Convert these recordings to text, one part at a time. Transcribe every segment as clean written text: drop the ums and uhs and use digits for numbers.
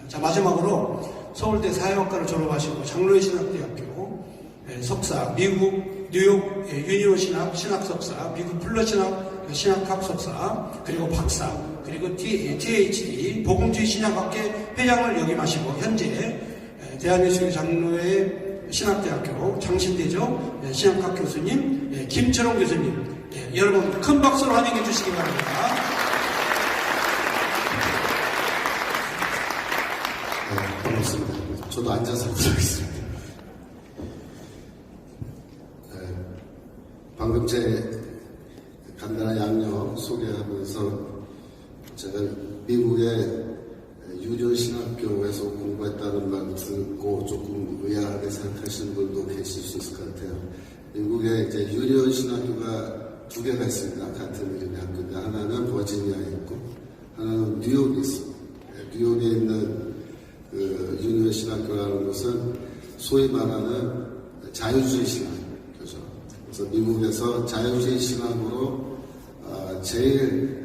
자, 마지막으로 서울대 사회학과를 졸업하시고 장로회 신학대학교 석사, 미국 뉴욕 유니온 신학 석사, 미국 플러 신학학 석사, 그리고 박사, 그리고 THD 복음주의 신학학회 회장을 역임하시고 현재 대한예수교 장로회 신학대학교 장신대죠 신학학 교수님 김철원 교수님, 여러분 큰 박수로 환영해 주시기 바랍니다. 반갑습니다. 저도 앉아서 부탁드리겠습니다. 방금 제 간단한 양력 소개하면서 제가 미국의 유년 신학교에서 공부했다는 말 듣고 조금 의아하게 생각하시는 분도 계실 수 있을 것 같아요. 미국에 이제 유년 신학교가 두 개가 있습니다. 같은 이름의 학교인데 하나는 버지니아에 있고 하나는 뉴욕에 있습니다. 뉴욕에 있는 그 유년 신학교라는 것은 소위 말하는 자유주의 신학교죠. 그래서 미국에서 자유주의 신학으로 제일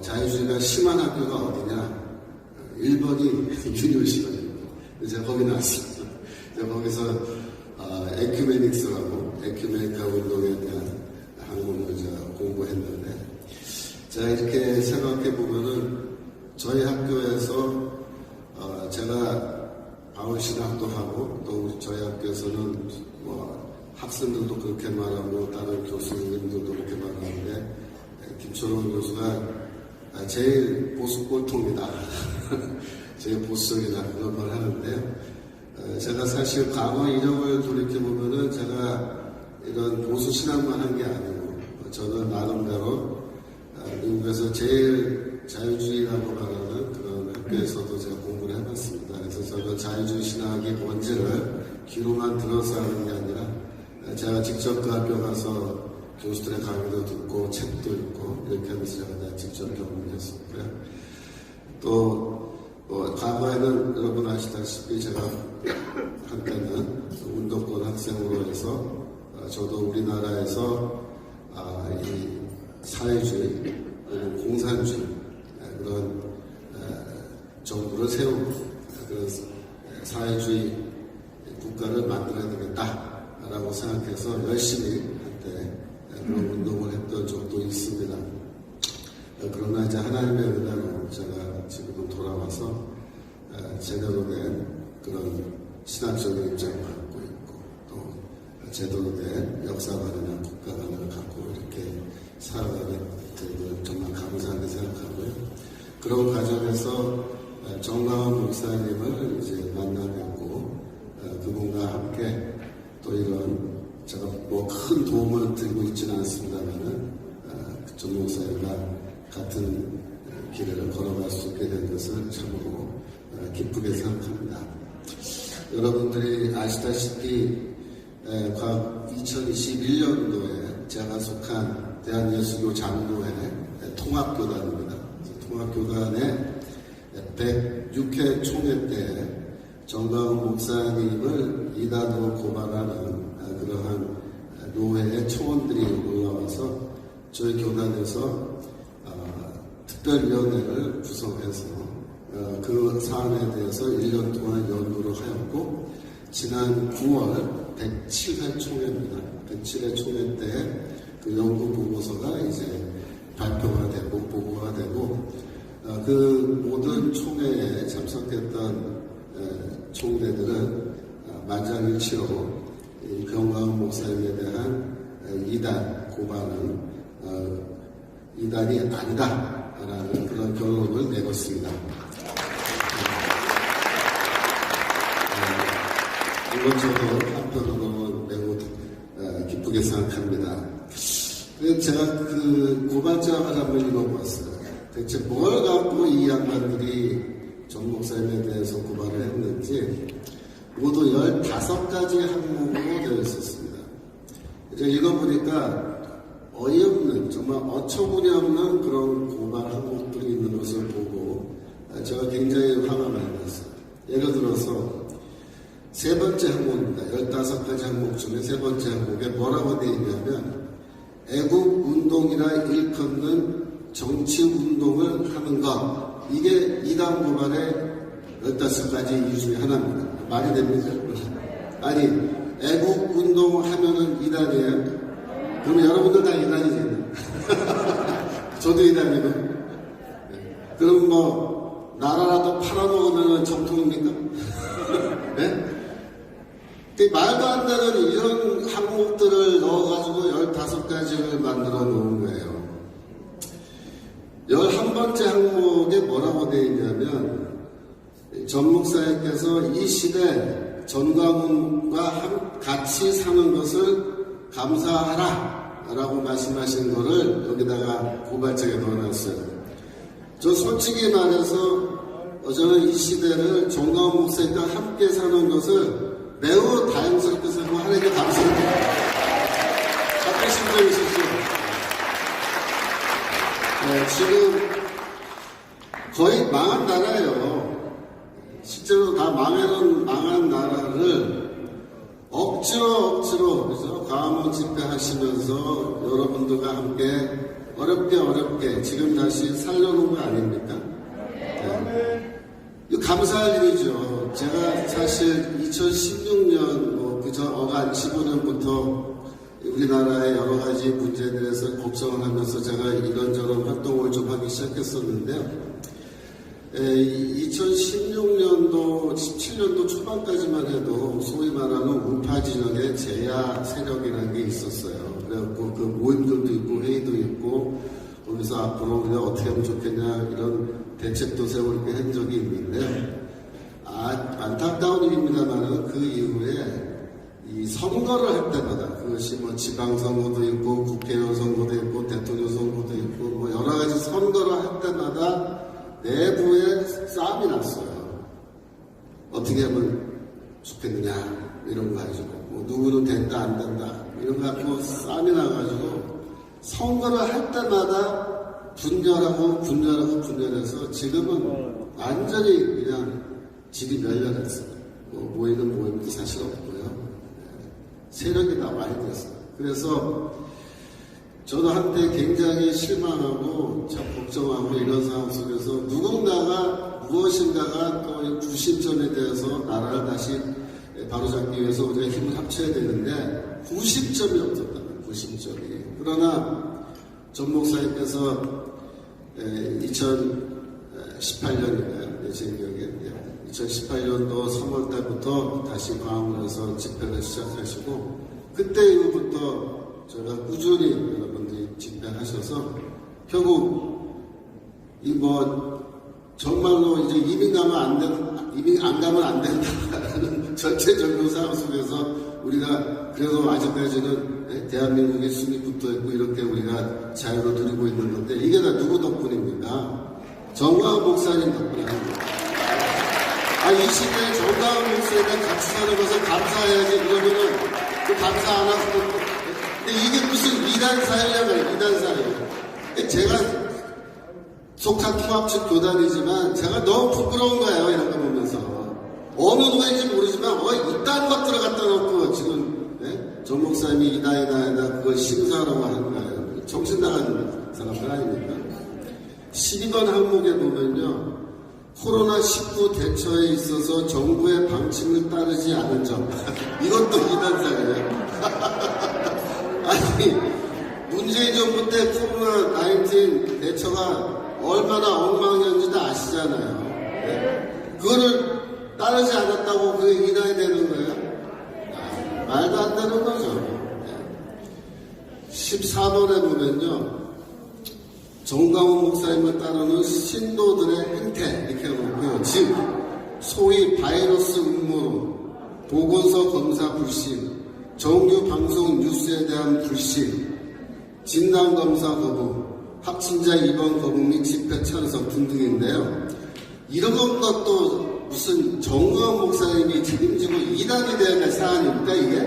자유주의가 심한 학교가 어디냐? 1번이 유년 신학입니다. 제가 거기 나왔습니다. 제가 거기서 에큐메닉스라고 에큐메니카 운동에 대한 학문을 제가 공부했는데 제가 이렇게 생각해 보면은 저희 학교에서 제가 바울신학도 하고 또 저희 학교에서는 학생들도 그렇게 말하고 다른 교수님들도 그렇게 말하는데 김철원 교수가 제일 보수 꼴통이다. 제일 보수적이다. 그런 말 하는데요. 제가 사실 과거 이력을 돌이켜보면은 제가 이런 보수 신학만 한 게 아니고 저는 나름대로 미국에서 제일 자유주의라고 말하는 그런 학교에서도 제가 공부를 해봤습니다. 그래서 저는 자유주의 신학의 본질을 귀로만 들어서 하는 게 아니라 제가 직접 그 학교 가서 교수들의 강의도 듣고 책도 읽고 이렇게 하면서 제가 직접 경험을 했었고요. 또 과거에는 여러분 아시다시피 제가 한때는 운동권 학생으로 해서 저도 우리나라에서 이 사회주의 공산주의 그런 정부를 세우고 그런 사회주의 국가를 만들어야 되겠다라고 생각해서 열심히 한때 그런 운동을 했던 적도 있습니다. 그러나 이제 하나님의 은혜로 제가 지금은 돌아와서 제대로 된 그런 신학적인 입장을 갖고 있고 또 제대로 된 역사관이나 국가관을 갖고 이렇게 살아가게 되고 정말 감사하게 생각하고요. 그런 과정에서 정강원 목사님을 이제 만나뵙고 그분과 함께 또 이런 제가 큰 도움을 드리고 있지는 않습니다만은 정 목사님과 같은 길을 걸어갈 수 있게 된 것을 참으로 기쁘게 생각합니다. 여러분들이 아시다시피 2021년도에 제가 속한 대한예수교 장로회 통합교단입니다. 통합교단의 106회 총회 때 정강원 목사님을 이단으로 고발하는 그러한 노회의 초원들이 올라와서 저희 교단에서 특별위원회를 구성해서 그 사안에 대해서 1년 동안 연구를 하였고 지난 9월 107회 총회입니다. 107회 총회 때 그 연구 보고서가 이제 발표가 되고 보고가 되고 그 모든 총회에 참석했던 총대들은 만장일치로 정강원 목사님에 대한 이단 고발은 이단이 아니다라는 그런 결론을 내렸습니다. 이건 저도 한편으로는 매우 기쁘게 생각합니다. 제가 그 고발장을 한번 읽어봤어요. 대체 뭘 갖고 이 양반들이 정 목사님에 대해서 고발을 했는지 모두 15가지 항목으로 되어 있었습니다. 이제 읽어보니까 어이없는 정말 어처구니없는 그런 고발 항목들이 있는 것을 보고 제가 굉장히 화가 많이 났어요. 예를 들어서 세 번째 항목입니다. 15가지 항목 중에 세 번째 항목에 뭐라고 되어 있냐면 애국운동이라 일컫는 정치운동을 하는 것, 이게 이단 고발의 15가지 이유 중에 하나입니다. 말이 됩니까? 아니, 애국운동 하면은 이단이에요? 그럼 여러분들 다 이단이잖아요. 저도 이단이고. 그럼 뭐, 나라라도 팔아먹으면 정통입니까? 네? 말도 안 되는 이런 항목들을 넣어가지고 15가지를 만들어 놓은 거예요. 11번째 항목에 뭐라고 되어 있냐면, 전 목사님께서 이 시대 전광훈과 같이 사는 것을 감사하라 라고 말씀하신 거를 여기다가 고발장에 넣어놨어요. 저 솔직히 말해서 저는 이 시대를 전광훈 목사님과 함께 사는 것을 매우 다행스럽게 생각하고 하나님께 감사합니다. 바쁘신 분 있으시죠? 지금 거의 망한 나라예요. 실제로 다 망한 나라를 억지로 그래서 광화문 집회하시면서 여러분들과 함께 어렵게 지금 다시 살려놓은 거 아닙니까? 네. 이거 감사할 일이죠. 제가 사실 2016년 그저 어간 15년부터 우리나라의 여러 가지 문제에 대해서 걱정을 하면서 제가 이런저런 활동을 좀 하기 시작했었는데요. 2016년도, 17년도 초반까지만 해도 소위 말하는 우파 진영의 제야 세력이라는 게 있었어요. 그래갖고 그 모임들도 있고 회의도 있고 거기서 앞으로 우리가 어떻게 하면 좋겠냐 이런 대책도 세우고 한 적이 있는데 안타까운 일입니다만 그 이후에 이 선거를 할 때마다 그것이 뭐 지방선거도 있고 국회의원 선거도 있고 대통령 선거도 있고 뭐 여러 가지 선거를 할 때마다 내부에 싸움이 났어요. 어떻게 하면 좋겠느냐 이런 거 가지고 뭐 누구는 된다 안 된다 이런 거 갖고 싸움이 나가지고 선거를 할 때마다 분열해서 지금은 완전히 그냥 질이 멸렬했어요. 뭐 모이는 모임도 사실 없고요. 세력이 다 많이 됐어요. 그래서 저도 한때 굉장히 실망하고 참 걱정하고 이런 상황 속에서 누군가가 무엇인가가 또 구심점에 대해서 나라를 다시 바로잡기 위해서 우리가 힘을 합쳐야 되는데 구심점이 없었다는 구심점이. 그러나 전 목사님께서 2018년인가요? 제 기억에 2018년도 3월 달부터 다시 광화문에서 집회를 시작하시고 그때 이후부터 제가 꾸준히 여러분들이 집회하셔서 결국 이 뭐 정말로 이제 이민 안 가면 안 된다는 전체적인 상황 속에서 우리가 그래도 아직까지는 대한민국이 순위 붙어 있고 이렇게 우리가 자유를 누리고 있는 건데 이게 다 누구 덕분입니까? 정광훈 목사님 덕분에 하는 거예요. 이 시대에 정광훈 목사님과 같이 사는 것을 감사해야지 그러면은 그 감사 안 하고 이게 무슨 이단 사회냐고요, 이단 사회. 제가 속한 통합측 교단이지만 제가 너무 부끄러운 거예요, 이런 거 보면서. 어느 누구인지 모르지만, 이딴 것들을 갖다 놓고 지금, 전 목사님이 이단이다, 그걸 심사하라고 하는 거예요. 정신 나간 사람들 아닙니까? 12번 항목에 보면요, 코로나19 대처에 있어서 정부의 방침을 따르지 않은 점. 이것도 이단 사회예요. 아니, 문재인 정부 때 코로나19 대처가 얼마나 엉망이었는지 다 아시잖아요. 네? 그거를 따르지 않았다고 그게 이단이 되는 거예요? 말도 안 되는 거죠. 네. 14번에 보면요. 정광훈 목사님을 따르는 신도들의 행태 이렇게 놓고요. 즉 소위 바이러스 음모론, 보건소 검사 불신, 정규 방송 뉴스에 대한 불신, 진단검사 거부, 확진자 입원 거부 및 집회 찬성 등등인데요. 이런 것도 무슨 정광훈 목사님이 책임지고 이단이 되어야 할 사안입니까 이게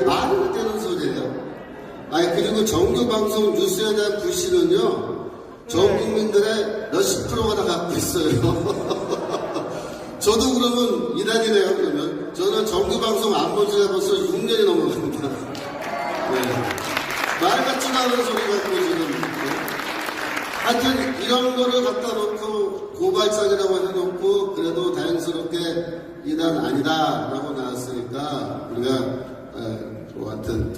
말이 안 되는 소리예요. 그리고 정규 방송 뉴스에 대한 불신은요. 전 국민들의 몇십 프로가 다 갖고 있어요. 저도 그러면 이단이네요. 그러면 저는 정규 방송 안 본 지가 벌써 6년이 넘어갑니다. 말 같지도 않은 소리 갖고 지금. 하여튼 이런 거를 갖다 놓고 고발장이라고 해놓고 그래도 다행스럽게 이단 아니다라고 나왔으니까 우리가 하여튼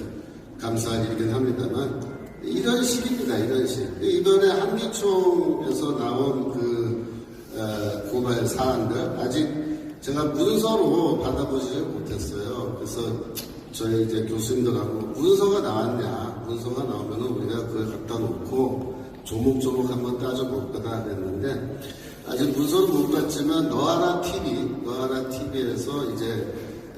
감사할 일이긴 합니다만 이런 식입니다. 이런 식. 이번에 한기총에서 나온 고발 사안들 아직 제가 문서로 받아보지를 못했어요. 그래서 저희 이제 교수님들하고 문서가 나왔냐, 문서가 나오면은 우리가 그걸 갖다 놓고 조목조목 한번 따져볼 거다 그랬는데 아직 문서를 못 봤지만 너하나 TV에서 이제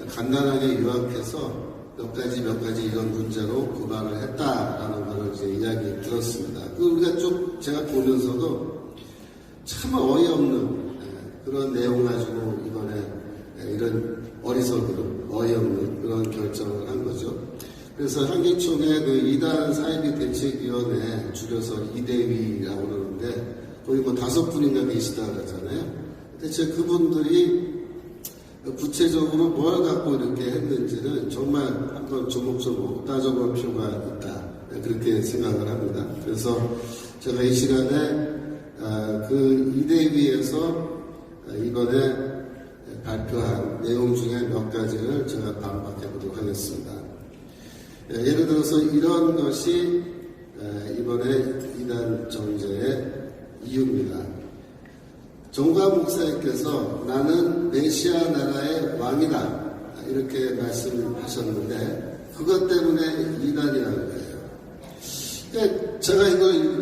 간단하게 요약해서 몇 가지 이런 문제로 고발을 했다라는 걸 이제 이야기 들었습니다. 우리가 좀 제가 보면서도 참 어이없는 그런 내용 가지고 이번에 이런 어이없는 그런 결정을 한 거죠. 그래서 한기총의 이단 사이비 대책위원회 줄여서 이대위라고 그러는데 거기 5분인가 계시다 그러잖아요. 대체 그분들이 구체적으로 뭘 갖고 이렇게 했는지는 정말 한번 조목조목 따져볼 필요가 있다. 그렇게 생각을 합니다. 그래서 제가 이 시간에 그 이대위에서 이번에 발표한 내용 중에 몇 가지를 제가 반박해 보도록 하겠습니다. 예를 들어서 이런 것이 이번에 이단 정제의 이유입니다. 정과 목사님께서 나는 메시아 나라의 왕이다 이렇게 말씀하셨는데 그것 때문에 이단이라는 거예요. 제가 이걸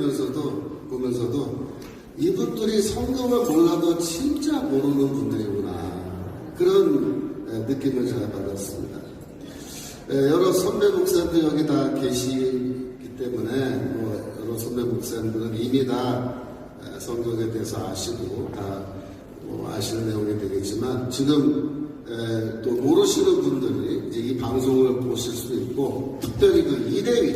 보면서도 이분들이 성경을 몰라도 진짜 모르는 분들이구나 그런 느낌을 제가 받았습니다. 여러 선배 목사님들 여기 다 계시기 때문에 여러 선배 목사님들은 이미 다 성경에 대해서 아시고 다 아시는 내용이 되겠지만 지금 또 모르시는 분들이 이제 이 방송을 보실 수도 있고 특별히 이대위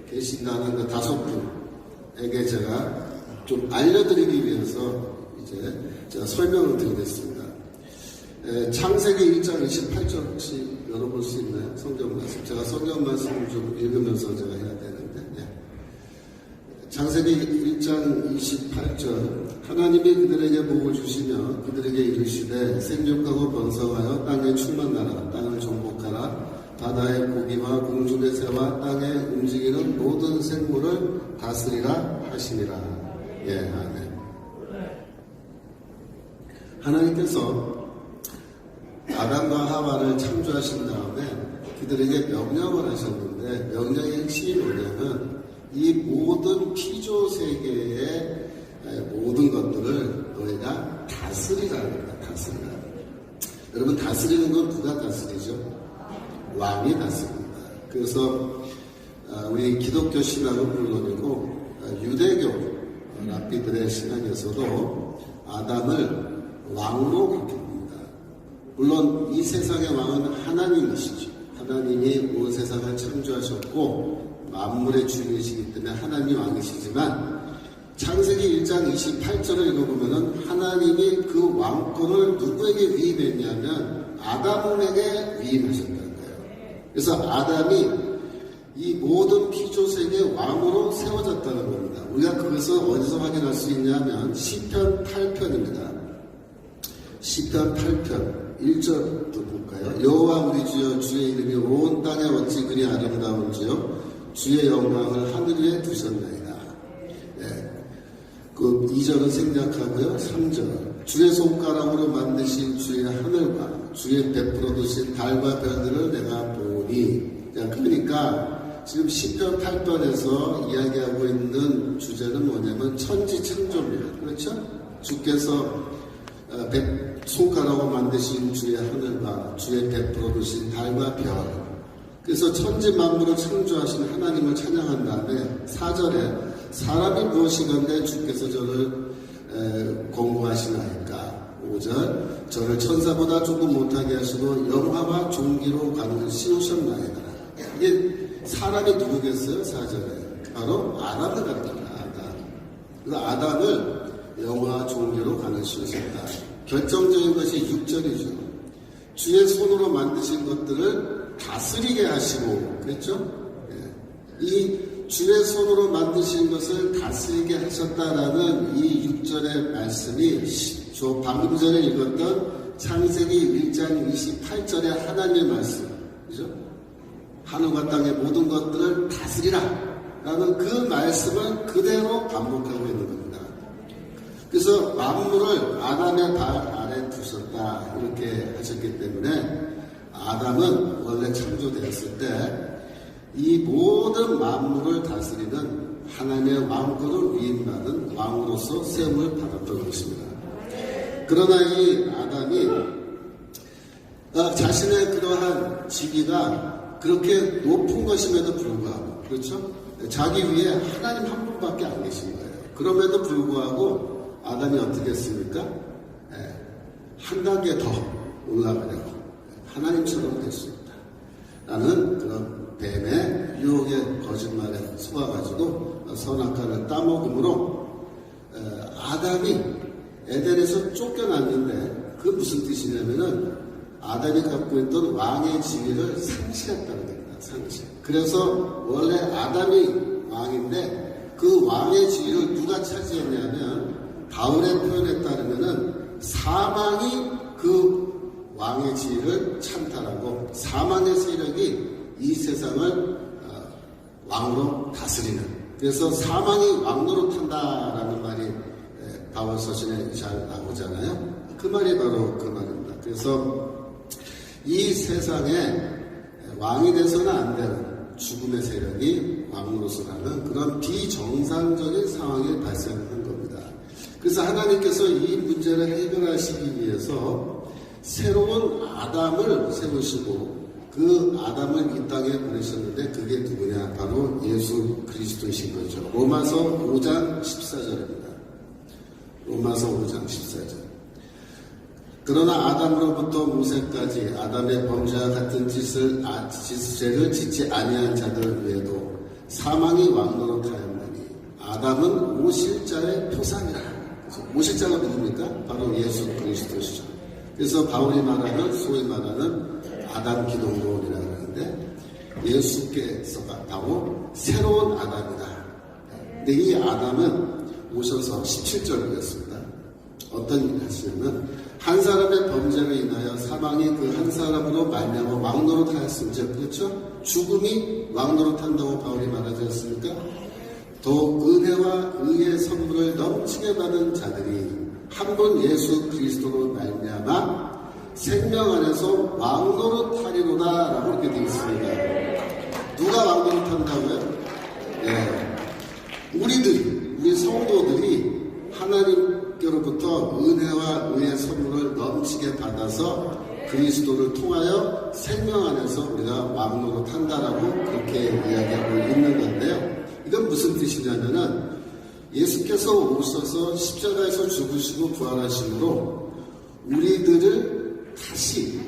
계신다는 5분에게 제가 좀 알려드리기 위해서 이제 제가 설명을 드리겠습니다. 창세기 1장 28절 혹시 열어볼 수 있나요? 성경 말씀. 제가 성경 말씀을 좀 읽으면서 제가 해야 되는데. 창세기 1장 28절 하나님이 그들에게 복을 주시며 그들에게 이르시되 생육하고 번성하여 땅에 충만하라 땅을 정복하라 바다의 고기와 공중의 새와 땅에 움직이는 모든 생물을 다스리라 하시니라. 아멘. 하나님께서 아담과 하와를 창조하신 다음에 그들에게 명령을 하셨는데 명령의 핵심이 뭐냐면 이 모든 피조 세계의 모든 것들을 너희가 다스리라는 거다. 다스리라. 여러분 다스리는 건 누가 다스리죠? 왕이 다스립니다. 그래서 우리 기독교 신학은 물론이고 유대교 랍비들의 신앙에서도 아담을 왕으로 그렇게 봅니다. 물론 이 세상의 왕은 하나님이시죠. 하나님이 온 세상을 창조하셨고 만물의 주인이시기 때문에 하나님이 왕이시지만 창세기 1장 28절을 읽어보면 하나님이 그 왕권을 누구에게 위임했냐면 아담에게 위임하셨다는 거예요. 그래서 아담이 이 모든 피조세계의 왕으로 세워졌다는 겁니다. 우리가 그것을 어디서 확인할 수 있냐면 시편 8편입니다. 시편 8편 1절부터 볼까요? 여호와 우리 주여 주의 이름이 온 땅에 어찌 그리 아름다운지요 주의 영광을 하늘 위에 두셨나이다. 그 2절은 생략하고요. 3절 주의 손가락으로 만드신 주의 하늘과 주의 베풀어 두신 달과 별들을 내가 보니. 그러니까 지금 시편 8편에서 이야기하고 있는 주제는 뭐냐면 천지창조입니다. 그렇죠? 주께서 손가락으로 만드신 주의 하늘과 주의 베풀어 두신 달과 별. 그래서 천지 만물을 창조하신 하나님을 찬양한 다음에 4절에 사람이 무엇이건데 주께서 저를 공부하시나이까. 5절 저를 천사보다 조금 못하게 하시고 영화와 종기로 가는 씌우셨나이다. 이게 사람이 누구겠어요? 4절에 바로 아담을 갖다가 그래서 아담을 영화와 종기로 가는 씌우셨다. 결정적인 것이 6절이죠. 주의 손으로 만드신 것들을 다스리게 하시고 그랬죠? 이 주의 손으로 만드신 것을 다스리게 하셨다라는 이 6절의 말씀이 저 방금 전에 읽었던 창세기 1장 28절의 하나님의 말씀, 그죠? 하늘과 땅의 모든 것들을 다스리라 라는 그 말씀을 그대로 반복하고 있는 겁니다. 그래서 만물을 아담의 발 아래 두셨다 이렇게 하셨기 때문에 아담은 원래 창조되었을 때 이 모든 만물을 다스리는 하나님의 왕권을 위임받은 왕으로서 세움을 받았던 것입니다. 그러나 이 아담이 자신의 그러한 지위가 그렇게 높은 것임에도 불구하고, 그렇죠? 자기 위에 하나님 한 분밖에 안 계신 거예요. 그럼에도 불구하고 아담이 어떻게 했습니까? 한 단계 더 올라가려고 하나님처럼 될 수 있다 라는 그런 뱀의 유혹의 거짓말에 속아가지고 선악과를 따먹음으로 아담이 에덴에서 쫓겨났는데 그 무슨 뜻이냐면은 아담이 갖고 있던 왕의 지위를 상실했다는 겁니다. 상실. 그래서 원래 아담이 왕인데 그 왕의 지위를 누가 차지했냐면 바울의 표현에 따르면은 사망이 그 왕의 지위를 찬탈하고 사망의 세력이 이 세상을 왕으로 다스리는, 그래서 사망이 왕으로 탄다라는 말이 바울 서신에 잘 나오잖아요. 그 말이 바로 그 말입니다. 그래서 이 세상에 왕이 돼서는 안 되는 죽음의 세력이 왕으로서 가는 그런 비정상적인 상황이 발생한 겁니다. 그래서 하나님께서 이 문제를 해결하시기 위해서 새로운 아담을 세우시고 그 아담을 이 땅에 보내셨는데 그게 누구냐? 바로 예수 그리스도이신 거죠. 로마서 5장 14절입니다. 로마서 5장 14절. 그러나 아담으로부터 모세까지 아담의 범죄와 같은 죄를 짓지 아니한 자들 외에도 사망이 왕노릇하였나니 아담은 오실자의 표상이라. 오실자가 누굽니까? 바로 예수 그리스도시죠. 그래서 바울이 말하는 소위 말하는 아담 기독론이라고 하는데 예수께서 바로 새로운 아담이다. 근데 이 아담은 오셔서 17절 보겠습니다. 어떤 일을 하시냐면 한 사람의 범죄로 인하여 사망이 그 한 사람으로 말미암아 왕노릇하였음즉, 그렇죠? 죽음이 왕노릇한다고 바울이 말하지 않습니까? 더 은혜와 의의 선물을 넘치게 받은 자들이 한 분 예수 그리스도로 말미암아 생명 안에서 왕노릇하리로다 라고 이렇게 되어 있습니다. 누가 왕노릇한다고요? 네. 우리 성도들이 하나님께로부터 은혜와 의의 선물을 넘치게 받아서 그리스도를 통하여 생명 안에서 우리가 왕노릇한다라고 그렇게 이야기하고 있는 건데요. 이건 무슨 뜻이냐면은 예수께서 오셔서 십자가에서 죽으시고 부활하심으로 우리들을 다시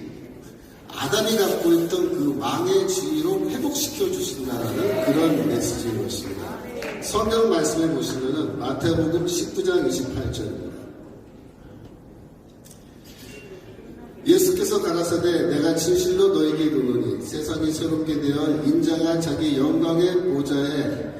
아담이 갖고 있던 그 왕의 지위로 회복시켜 주신다는 그런 메시지인 것입니다. 성경 말씀에 보시면은 마태복음 19장 28절입니다. 예수께서 가라사대 내가 진실로 너에게 이르노니 세상이 새롭게 되어 인자가 자기 영광의 보좌에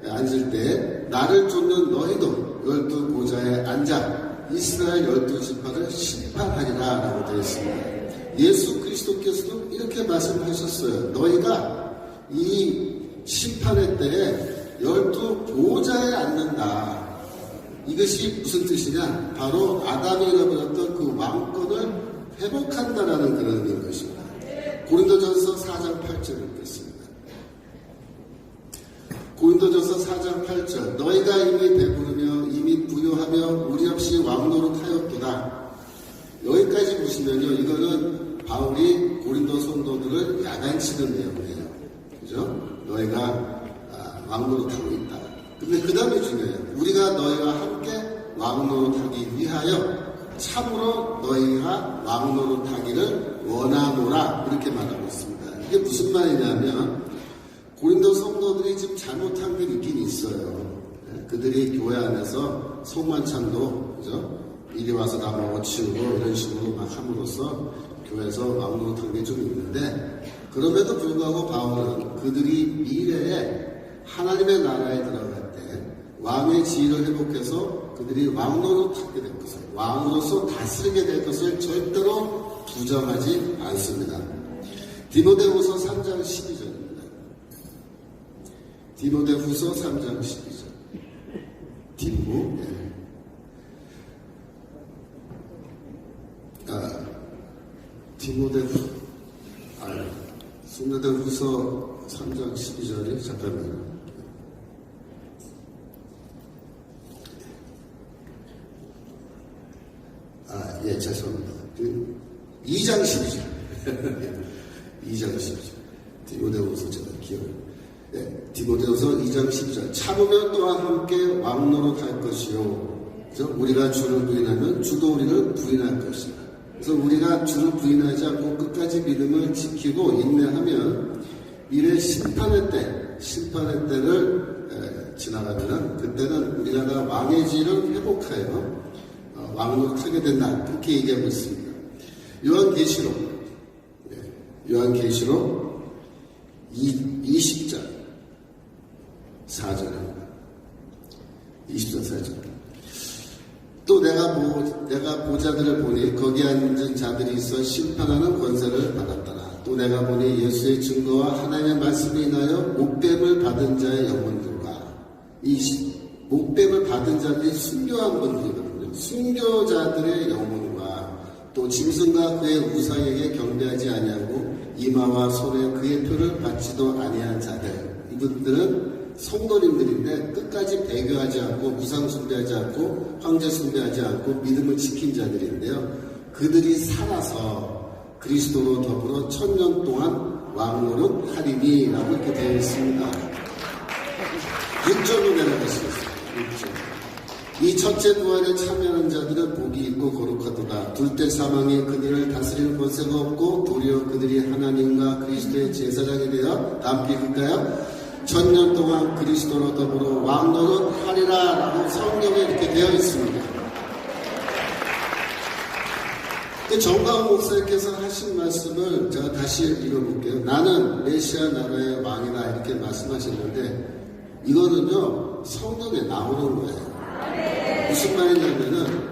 앉을 때 나를 쫓는 너희도 12 보좌에 앉아 이스라엘 12지파를 심판하리라 라고 되어 있습니다. 예수 그리스도께서도 이렇게 말씀하셨어요. 너희가 이 심판의 때에 12 보좌에 앉는다. 이것이 무슨 뜻이냐? 바로 아담이 잃어버렸던 그 왕권을 회복한다라는 그런 의미인 것입니다. 고린도전서 4장 8절을 읽겠습니다. 고린도전서 4장 8절 너희가 이미 배부르며 이미 부유하며 우리 없이 왕노릇하였도다. 여기까지 보시면요, 이거는 바울이 고린도 성도들을 야단치는 내용이에요. 그죠? 너희가 왕노릇하고 있다. 근데 그 다음에 중요해요. 우리가 너희와 함께 왕노릇하기 위하여 참으로 너희가 왕노릇하기를 원하노라 이렇게 말하고 있습니다. 이게 무슨 말이냐면 고린도 성도들이 지금 잘못한 게 있긴 있어요. 그들이 교회 안에서 성만찬도 그죠? 이리 와서 다 먹어치우고 이런 식으로 막 함으로써 교회에서 왕노릇한 게 좀 있는데 그럼에도 불구하고 바울은 그들이 미래에 하나님의 나라에 들어갈 때 왕의 지위를 회복해서 그들이 왕으로 타게 될 것을, 왕으로서 다스리게 될 것을 절대로 부정하지 않습니다. 디모데후서 3장 12절입니다. 디모데후서 3장 12절. 디모데후서 3장 12절이 잠깐만요. 죄송합니다. 2장 12절. 2장 12절. 디모데후서 제가 기억을. 디모데후서 2장 12절. 참으면 또한 함께 왕노릇할 것이요. 그래서 우리가 주를 부인하면 주도 우리를 부인할 것이다. 그래서 우리가 주를 부인하지 않고 끝까지 믿음을 지키고 인내하면 미래 심판의 때를 지나가면은 그때는 우리나라 왕의 지위를 회복하여 왕노릇하게 된다. 그렇게 얘기하고 있습니다. 요한계시록 20장 4절입니다. 20장 4절. 또 내가 보자들을 보니 거기 앉은 자들이 있어 심판하는 권세를 받았더라. 또 내가 보니 예수의 증거와 하나님의 말씀에 인하여 목뱀을 받은 자의 영혼들과 이 목뱀을 받은 자들이 순교한 분들이거든요. 순교자들의 영혼과 또 짐승과 그의 우상에게 경배하지 아니하고 이마와 손에 그의 표를 받지도 아니한 자들, 이분들은 성도님들인데 끝까지 배교하지 않고 우상 숭배하지 않고 황제 숭배하지 않고 믿음을 지킨 자들인데요. 그들이 살아서 그리스도로 더불어 1000년 동안 왕노릇 하리니 라고 이렇게 되어 있습니다. 6절로 내려가시겠습니다. 6절. 이 첫째 부활에 참여하는 자들은 복이 있고 거룩하도다. 둘째 사망이 그들을 다스리는 권세가 없고 도리어 그들이 하나님과 그리스도의 제사장이 되어 함께 있을까요? 1000년 동안 그리스도로 더불어 왕노릇 하리라 라고 성경에 이렇게 되어 있습니다. 정광훈 목사님께서 하신 말씀을 제가 다시 읽어볼게요. 나는 메시아 나라의 왕이다 이렇게 말씀하셨는데 이거는요 성경에 나오는 거예요. 무슨 말이냐면은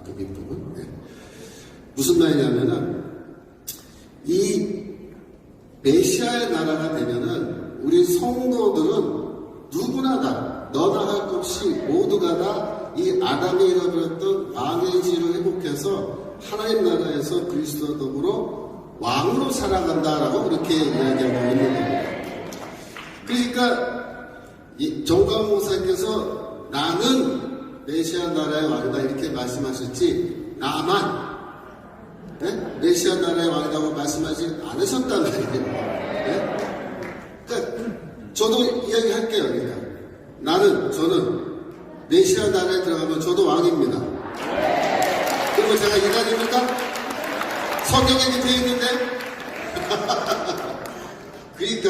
그 뒷부분 무슨 말이냐면은 이 메시아의 나라가 되면은 우리 성도들은 누구나 다 너나 할 것 없이 모두가 다 이 아담이 잃어버렸던 왕의 지위를 회복해서 하나님 나라에서 그리스도와 더불어 왕으로 살아간다라고 그렇게 이야기하고 있는 겁니다. 그러니까 정광훈 목사님께서 나는 메시아 나라의 왕이다 이렇게 말씀하셨지 나만 메시아 나라의 왕이라고 말씀하지 않으셨단 말이에요. 그러니까 저도 이야기할게요. 그러니까 저는 메시아 나라에 들어가면 저도 왕입니다. 그리고 제가 이단입니까? 성경에 이렇게 되어 있는데 그러니까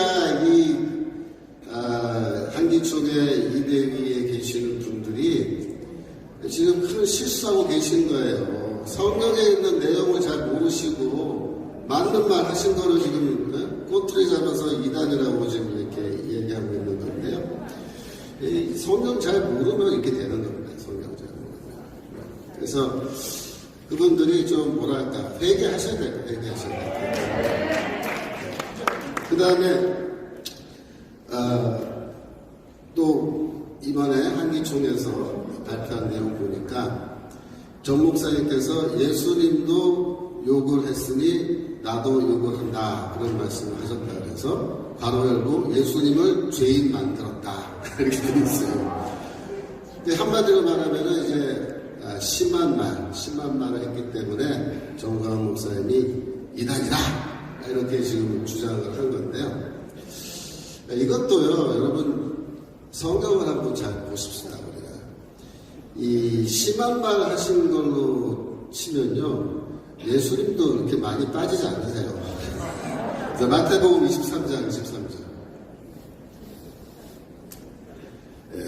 한기총의 이대위에 계시는 분들이 지금 큰 실수하고 계신 거예요. 성경에 있는 내용을 잘 모르시고 맞는 말 하신 거를 지금 꼬투리 잡아서 이단이라고 지금 이렇게 얘기하고 있는 건데요. 성경 잘 모르면 이렇게 되는 겁니다. 성경 잘 모르면. 그래서 그분들이 좀 뭐랄까 회개하셔야 돼요. 회개하셔야 돼요. 그 다음에 또 이번에 한기총에서 발표한 내용 보니까 정 목사님께서 예수님도 욕을 했으니 나도 욕을 한다 그런 말씀을 하셨다 그래서 괄호 열고 예수님을 죄인 만들었다 이렇게 되어 있어요. 한마디로 말하면 이제 심한 말을 했기 때문에 정광훈 목사님이 이단이다 이렇게 지금 주장을 한 건데요. 이것도요 여러분 성경을 한번 잘 보십시다. 우리가 이 심한 말 하신 걸로 치면요 예수님도 이렇게 많이 빠지지 않으세요. 마태복음 23장 13절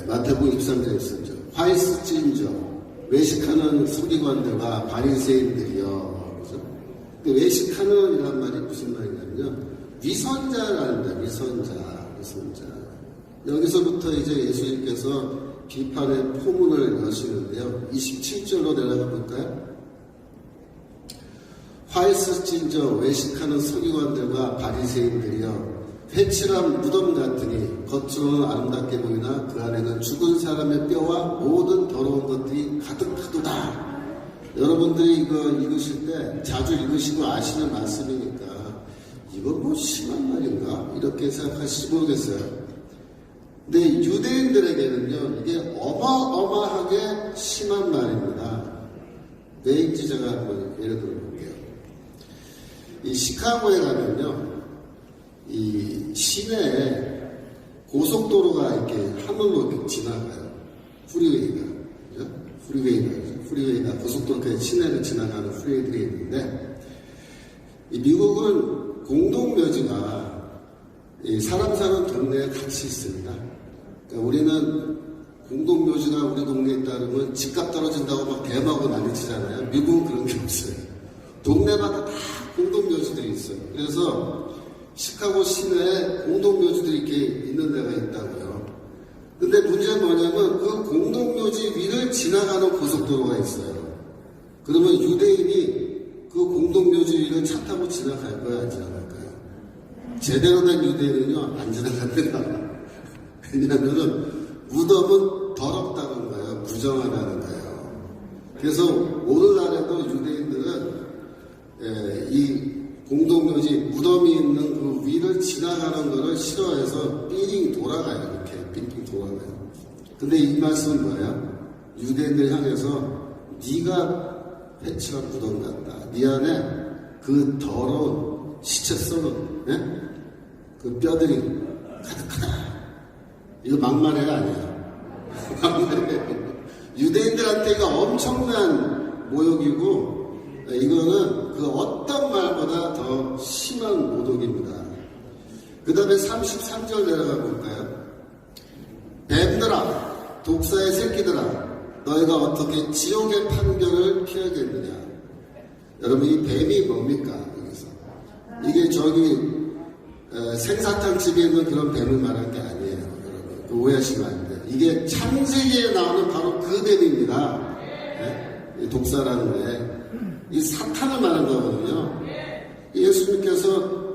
마태복음 23장 13절 화이스진저 외식하는 서기관들과 바리새인들이여. 외식하는 이란 말이 무슨 말이냐면요 위선자라는 거예요. 위선자. 말씀입니다. 여기서부터 이제 예수님께서 비판의 포문을 여시는데요. 27절로 내려가 볼까요? 화이스진저 외식하는 서기관들과 바리새인들이여 회칠한 무덤 같으니 겉으로는 아름답게 보이나 그 안에는 죽은 사람의 뼈와 모든 더러운 것들이 가득하도다. 여러분들이 이거 읽으실 때 자주 읽으시고 아시는 말씀이니까 이거 뭐 심한 말인가 이렇게 생각하실지 모르겠어요. 근데 유대인들에게는요 이게 어마어마하게 심한 말입니다. 왜인지 제가 한번 예를 들어 볼게요. 이 시카고에 가면요 이 시내에 고속도로가 이렇게 하늘로 이렇게 지나가요. 프리웨이가 고속도로 시내를 지나가는 프리웨이들이 있는데 이 미국은 공동묘지가 이 사람 사는 동네에 같이 있습니다. 그러니까 우리는 공동묘지가 우리 동네에 있다 그러면 집값 떨어진다고 막 대마고 난리치잖아요. 미국은 그런 게 없어요. 동네마다 다 공동묘지들이 있어요. 그래서 시카고 시내에 공동묘지들이 이렇게 있는 데가 있다고요. 근데 문제는 뭐냐면 그 공동묘지 위를 지나가는 고속도로가 있어요. 그러면 유대인이 그 공동묘지 위를 차 타고 지나갈까요? 안 지나갈까요? 제대로 된 유대인은요, 안 지나간대요. 왜냐하면 무덤은 더럽다는 거예요. 부정하다는 거예요. 그래서 오늘날에도 유대인들은 이 공동묘지 무덤이 있는 그 위를 지나가는 것을 싫어해서 삥 돌아가요. 이렇게 삥삥 돌아가요. 근데 이 말씀은 뭐예요? 유대인들 향해서 네가 회칠한 무덤 같다. 네 안에 그 더러운 시체 썩은 그 뼈들이 가득하다. 이거 막말해가 아니에요. 막말해요. 유대인들한테 이거 엄청난 모욕이고 이거는 그 어떤 말보다 더 심한 모독입니다. 그 다음에 33절 내려가 볼까요? 뱀들아, 독사의 새끼들아, 너희가 어떻게 지옥의 판결을 피하겠느냐? 여러분, 이 뱀이 뭡니까? 여기서. 이게 저기 생사탕 집에 있는 그런 뱀을 말한 게 아니에요. 여러분, 그 오해하시면 안 돼요. 이게 창세기에 나오는 바로 그 뱀입니다. 이 독사라는 게. 이 사탄을 말한 거거든요. 예수님께서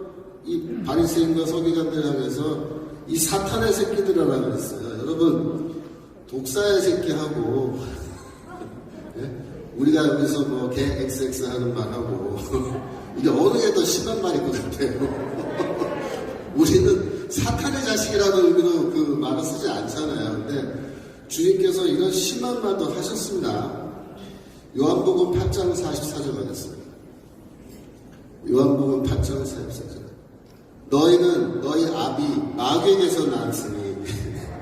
이 바리새인과 서기관들 향해서 이 사탄의 새끼들이라고 그랬어요. 여러분, 독사의 새끼하고 우리가 여기서 뭐 개 XX 하는 말하고 이게 어느 게 더 심한 말일 것 같아요. 우리는 사탄의 자식이라는 의미로 그 말을 쓰지 않잖아요. 근데 주님께서 이런 심한 말도 하셨습니다. 요한복음 8장 44절 하겠습니다. 요한복음 8장 44절. 너희는 너희 아비 마귀에게서 났으니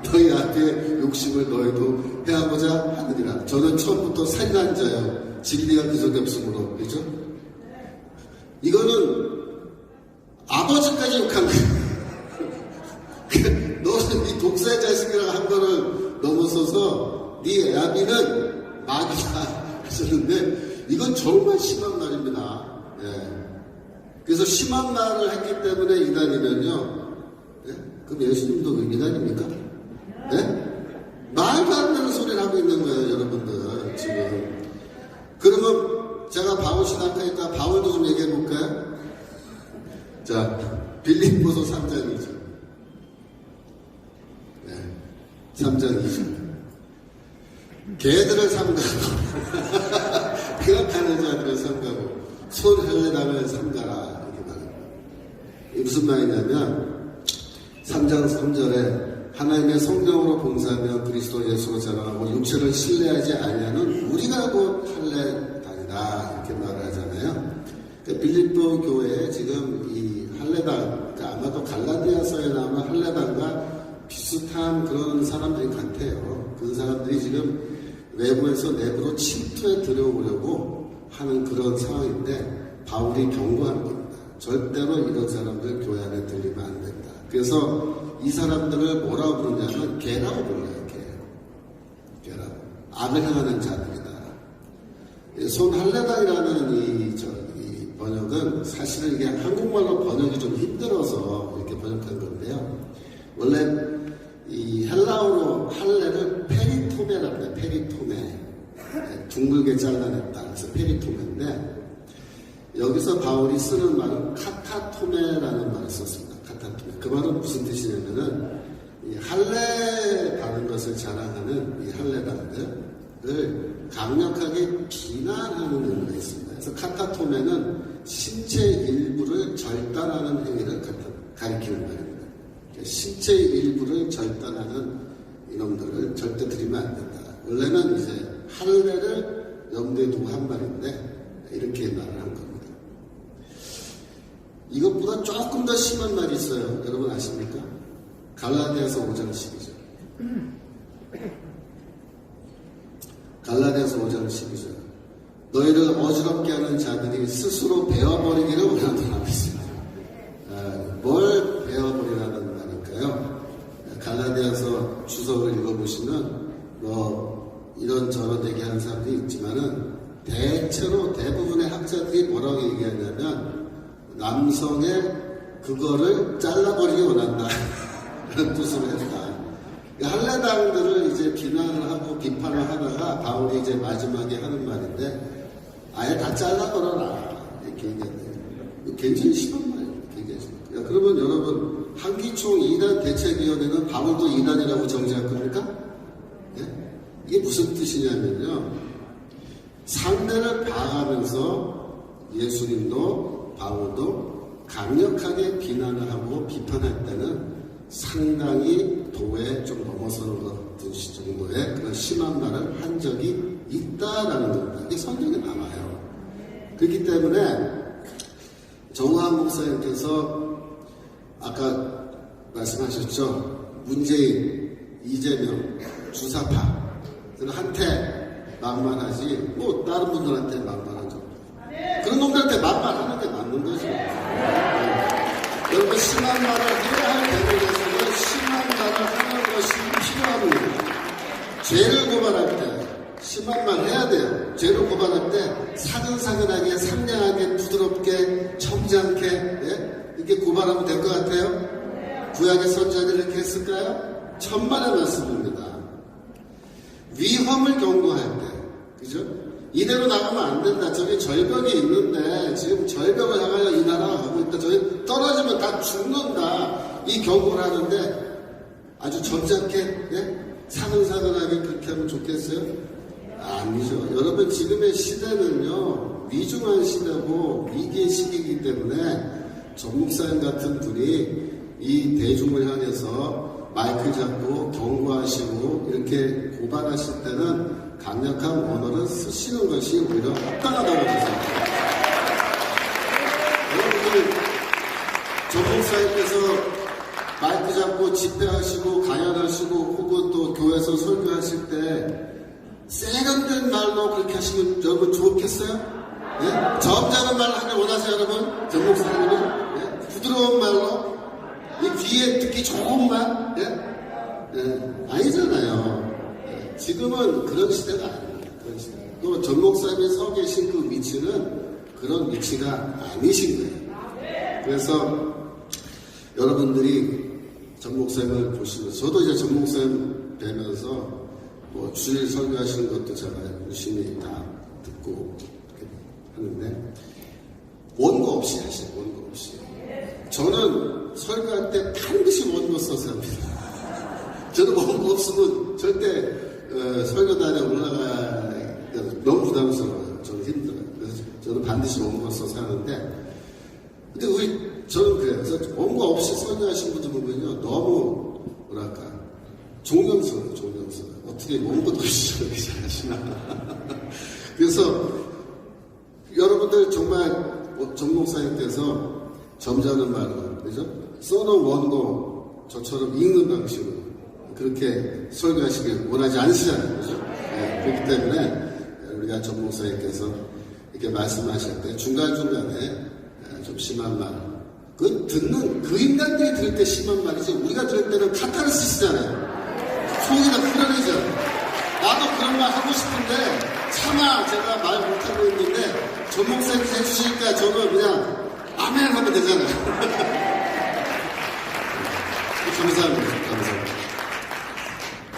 너희 아비의 욕심을 너희도 해하고자 하느니라. 저는 처음부터 살인한 자여 진리가 그 속에 없으므로. 그죠? 이거는 아버지까지 욕한 거예요. 너는 네 독사의 자식이라고 한 거를 넘어서서 네 아비는 마귀다 하셨는데 이건 정말 심한 말입니다. 예. 그래서 심한 말을 했기 때문에 이단이면요. 예? 그럼 예수님도 이단입니까? 예? 말도 안 되는 소리를 하고 있는 거예요, 여러분들 지금. 그러면 제가 바울 신학하니까 바울도 좀 얘기해 볼까요? 자, 빌립보서 3장 2절. 네, 3장 2절. 개들을 삼가고 폐역하는 자들을 삼가고 손 흘려다면 삼가라 이렇게 말합니다. 이게 무슨 말이냐면 3장 3절에 하나님의 성령으로 봉사하며 그리스도 예수로 자랑하고 육체를 신뢰하지 아니하는 우리가 곧 할례당이다 이렇게 말을 하잖아요. 그러니까 빌립보 교회에 지금 이 할례당, 그러니까 아마도 갈라디아서에 나오는 할례당과 비슷한 그런 사람들이 같아요. 그 사람들이 지금 외부에서 내부로 침투해 들어오려고 하는 그런 상황인데 바울이 경고하는 겁니다. 절대로 이런 사람들 교회 안에 들리면 안 된다. 그래서 이 사람들을 뭐라고 부르냐면 개라고 불러요. 개라고. 악을 행하는 자들이다. 손할례당이라는 이 번역은 사실은 이게 한국말로 번역이 좀 힘들어서 이렇게 번역한 건데요. 원래 이 헬라어로 할례를 페리토메라고 해요. 페리토메. 둥글게 잘라냈다. 그래서 페리토메인데 여기서 바울이 쓰는 말은 카타토메라는 말을 썼습니다. 카타토메. 그 말은 무슨 뜻이냐면은 이 할례 받은 것을 자랑하는 이 할례당들을 강력하게 비난하는 의미가 있습니다. 그래서 카타토메는 신체 일부를 절단하는 행위를 가리키는 말입니다. 신체 일부를 절단하는 이놈들을 절대 드리면 안 된다. 원래는 이제 할례를 염두에 두고 한 말인데 이렇게 말을 한 겁니다. 이것보다 조금 더 심한 말이 있어요. 여러분 아십니까? 갈라디아서 5장 12절. 갈라디아서 5장 12절. 너희를 어지럽게 하는 자들이 스스로 베어버리기를 원하는 말이 있습니다. 뭘 베어버리라는 말일까요? 갈라디아서 주석을 읽어보시면 이런저런 얘기하는 사람들이 있지만은 대체로 대부분의 학자들이 뭐라고 얘기하냐면 남성의 그거를 잘라버리기 원한다. 그런 뜻으로 했다. 할례당들을 이제 비난을 하고 비판을 하다가 바울이 이제 마지막에 하는 말인데 아예 다 잘라버려라. 이렇게 얘기했네요. 굉장히 심한 말이에요. 굉장히 심한. 그러면 여러분 한기총 2단 대책위원회는 바울도 2단이라고 정지할 겁니까? 예? 이게 무슨 뜻이냐면요. 상대를 봐가면서 예수님도 바울도 강력하게 비난을 하고 비판할 때는 상당히 도에 좀 넘어서는 것 같은 정도의 그런 심한 말을 한 적이 있다라는 겁니다. 이게 성경에 나와요. 그렇기 때문에 정우환 목사님께서 아까 말씀하셨죠. 문재인, 이재명, 주사파 한테 만만하지 뭐 다른 분들한테 만만한 적 그런 놈들한테 만만하는 게 맞는 거죠. 여러분 심한 말을 해야 할 대목에서는 심한 말을 하는 것이 필요합니다. 죄를 고발할 때 심한 말 해야 돼요. 죄를 고발할 때 사근사근하게 상냥하게 부드럽게 점잖게 이렇게 고발하면 될 것 같아요. 구약의 선지자들이 이렇게 했을까요? 천만의 말씀입니다. 위험을 경고할 때 그죠? 이대로 나가면 안 된다. 저기 절벽이 있는데 지금 절벽을 향하여 이 나라가 가고 있다. 저기 떨어지면 다 죽는다. 이 경고를 하는데 아주 점잖게 사근사근하게 그렇게 하면 좋겠어요? 아니죠. 여러분 지금의 시대는요. 위중한 시대고 위기의 시기이기 때문에 전목사님 같은 분이 이 대중을 향해서 마이크 잡고 경고하시고 이렇게 고발하실 때는 강력한 언어를 쓰시는 것이 오히려 합당하다고 생각합니다. 여러분들 전목사님께서 마이크 잡고 집회하시고 강연하시고 혹은 또 교회에서 설교하실 때 세련된 말로 그렇게 하시면 여러분 좋겠어요? 예? 점잖은 말 하길 원하세요 여러분? 전목사님은? 예? 부드러운 말로? 이 귀에 듣기 좋은 말? 예? 예? 아니잖아요. 지금은 그런 시대가 아닙니다. 그런 시대. 또 전 목사님이 서 계신 그 위치는 그런 위치가 아니신 거예요. 그래서 여러분들이 전 목사님을 보시면서 저도 이제 전 목사님 뵈면서 뭐 주일 설교하시는 것도 제가 열심히 다 듣고 하는데 원고 없이 하세요. 원고 없이. 저는 설교할 때 반드시 원고 써서 합니다. 저는 원고 없으면 절대 설교단에 올라가 너무 부담스러워요. 저는 힘들어요. 그래서 저는 반드시 원고 써서 하는데 근데 저는 그래요. 그래서 원고 없이 설교하신 분들 보면요. 너무 뭐랄까 존경스러워요. 존경스러워요. 어떻게 원고도 없이 저렇게 잘하시나. 그래서 여러분들 정말 전 목사님께서 점잖은 말로 그죠? 써놓은 원고 저처럼 읽는 방식으로 그렇게 설교하시길 원하지 않으시잖아요. 그죠? 네, 그렇기 때문에 우리가 전 목사님께서 이렇게 말씀하실 때 중간중간에 좀 심한 말 그 듣는 그 인간들이 들을 때 심한 말이지 우리가 들을 때는 카타르시스잖아요. 속이 다 풀어내죠. 나도 그런 말 하고 싶은데 차마 제가 말 못하고 있는데 전 목사님께서 해주시니까 저는 그냥 아멘 하면 되잖아요. 감사합니다. 감사합니다.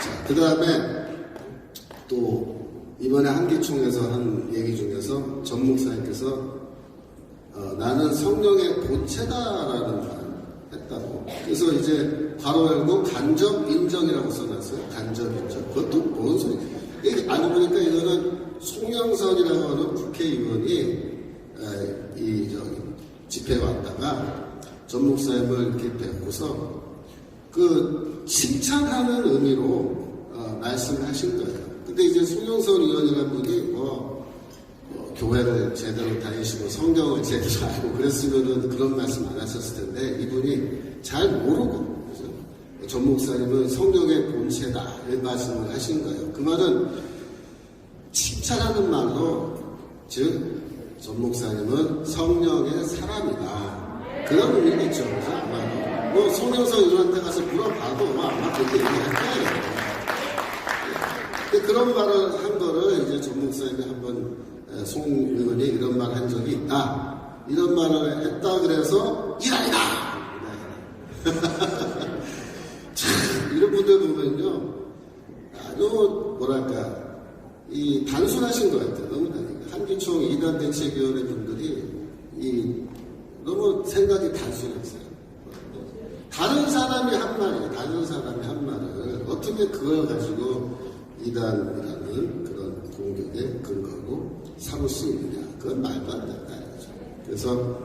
자, 그 다음에 또 이번에 한기총에서 한 얘기 중에서 전 목사님께서 나는 성령의 본체다라는 말 했다고. 그래서 이제 괄호 열고 간접 인정이라고 써놨어요. 간접 인정. 그것도 뭔 소리? 이게 알고 보니까 이거는 송영선이라고 하는 국회의원이 집회에 왔다가 전 목사님을 이렇게 뵙고서 그 칭찬하는 의미로 말씀을 하신 거예요. 근데 이제 송영선 의원이라는 분이 교회를 제대로 다니시고 성경을 제대로 알고 그랬으면은 그런 말씀 안 하셨을 텐데 이분이 잘 모르고 그래서 전 목사님은 성령의 본체다 이런 말씀을 하신 거예요. 그 말은 칭찬하는 말로 즉 전 목사님은 성령의 사람이다 그런 의미겠죠. 아마 뭐 송영선 의원한테 가서 물어봐도 아마 그렇게 얘기할 거예요. 근데 그런 말을 한 거를 이제 전 목사님이 한번 송 의원이 이런 말 한 적이 있다. 이런 말을 했다 그래서 이라이다. 참 이런 분들 보면요 아주 뭐랄까 이 단순하신 것 같아요. 너무 한기총 2단 대책위원회 분들이 너무 생각이 단순했어요. 다른 사람이 한 말이에요. 다른 사람이 한 말을 어떻게 그걸 가지고 이단이라는 그런 공격의 근거로 삼을 수 있느냐. 그건 말도 안 된다. 그래서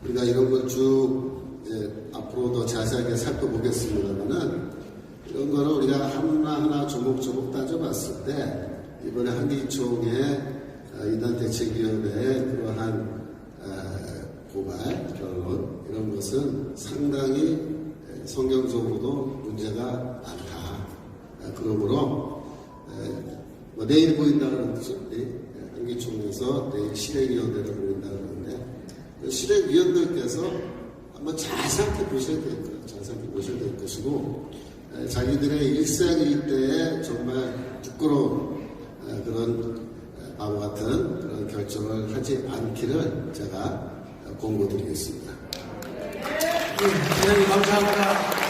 우리가 이런 걸 쭉 앞으로 더 자세하게 살펴보겠습니다만은 이런 거를 우리가 하나하나 조목조목 따져봤을 때 이번에 한기총의 이단 대책위원회의 그러한 고발, 결론 이런 것은 상당히 성경적으로도 문제가 많다. 그러므로 내일 보인다 그러죠. 한기총에서 내일 실행위원회를 보인다 그러는데 실행위원들께서 한번 잘 생각해 보셔야 될 거예요. 잘 생각해 보셔야 될 것이고 자기들의 일생일대에 정말 부끄러운 그런 바보 같은 그런 결정을 하지 않기를 제가 공고드리겠습니다. 네, 대단히 감사합니다.